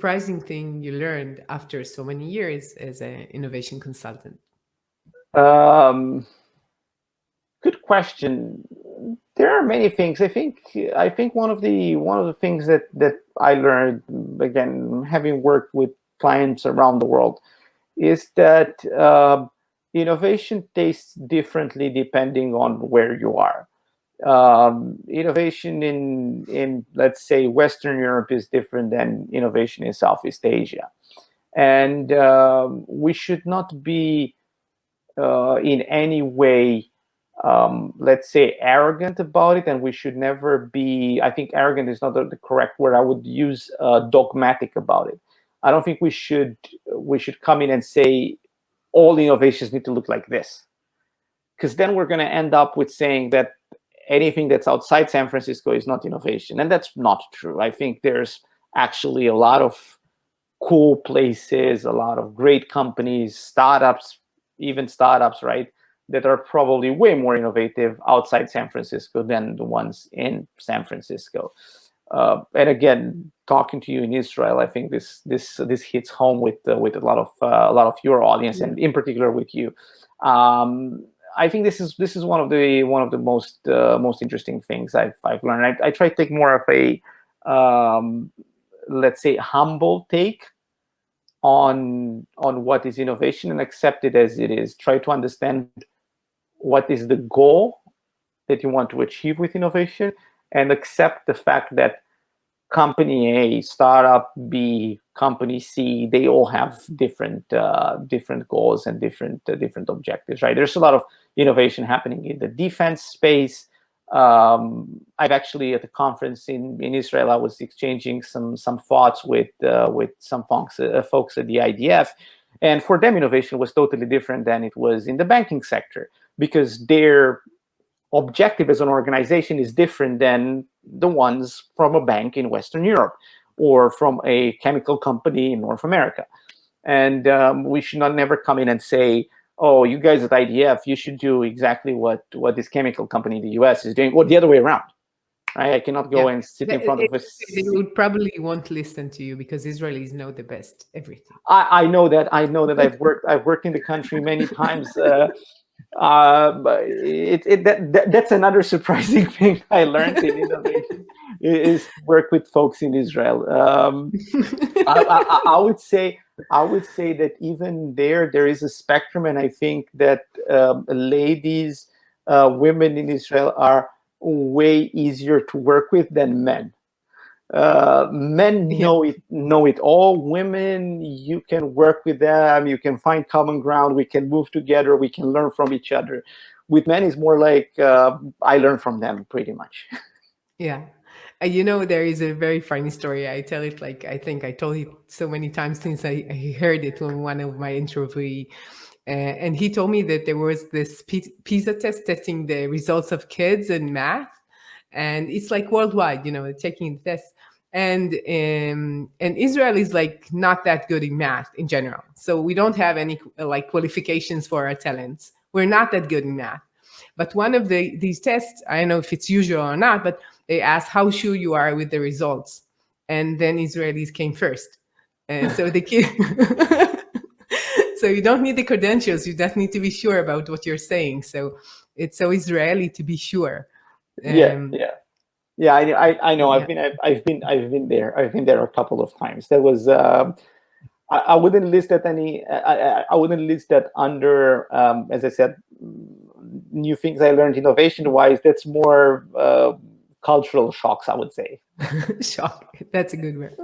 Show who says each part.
Speaker 1: surprising thing you learned after so many years as an innovation consultant?
Speaker 2: Um, Good question. There are many things. I think one of the things that I learned, again, having worked with clients around the world, is that innovation tastes differently depending on where you are. Innovation in let's say Western Europe is different than innovation in Southeast Asia, and we should not be in any way, let's say, arrogant about it, and we should never be. I think arrogant is not the correct word. I would use dogmatic about it. I don't think we should come in and say all innovations need to look like this, because then we're going to end up with saying that anything that's outside San Francisco is not innovation, and that's not true. I think there's actually a lot of cool places, a lot of great companies, startups, even startups, right, that are probably way more innovative outside San Francisco than the ones in San Francisco. And again, talking to you in Israel, I think this hits home with a lot of your audience,
Speaker 1: Yeah.
Speaker 2: and in particular with you. I think this is one of the most interesting things I've learned. I try to take more of a, let's say, humble take on what is innovation, and accept it as it is. Try to understand what is the goal that you want to achieve with innovation, and accept the fact that company A, startup B, company C, they all have different goals and different objectives, right? There's a lot of innovation happening in the defense space. I've actually, at the conference in Israel, I was exchanging some thoughts with some folks at the IDF, and for them, innovation was totally different than it was in the banking sector, because their objective as an organization is different than the ones from a bank in Western Europe or from a chemical company in North America. And we should not never come in and say, "Oh, you guys at IDF, you should do exactly what this chemical company in the US is doing," or the other way around. Right? I cannot go
Speaker 1: Yeah.
Speaker 2: and sit in front of
Speaker 1: They
Speaker 2: us.
Speaker 1: would probably won't listen to you because Israelis know the best everything.
Speaker 2: I know that. I know that. I've worked in the country many times. But that's another surprising thing I learned in innovation, is work with folks in Israel. I would say that even there is a spectrum, and I think that ladies, women in Israel are way easier to work with than men. Men
Speaker 1: Yeah.
Speaker 2: know it all. Women, you can work with them, you can find common ground, we can move together, we can learn from each other. With men, it's more like I learn from them, pretty much.
Speaker 1: Yeah. There is a very funny story. I tell it like I think I told it so many times since I heard it from one of my interviewee. And he told me that there was this PISA test testing the results of kids in math. And it's like worldwide, taking the test. And Israel is like not that good in math in general. So we don't have any like qualifications for our talents. We're not that good in math. But one of these tests, I don't know if it's usual or not, but they ask how sure you are with the results. And then Israelis came first. And so the kid, so you don't need the credentials. You just need to be sure about what you're saying. So it's so Israeli to be sure.
Speaker 2: Yeah,
Speaker 1: Um,
Speaker 2: yeah, yeah. I know. I've
Speaker 1: yeah.
Speaker 2: been I've been there. I've been there a couple of times. That was. I wouldn't list that any. I wouldn't list that under. As I said, new things I learned innovation wise. That's more cultural shocks, I would say.
Speaker 1: Shock. That's a good word.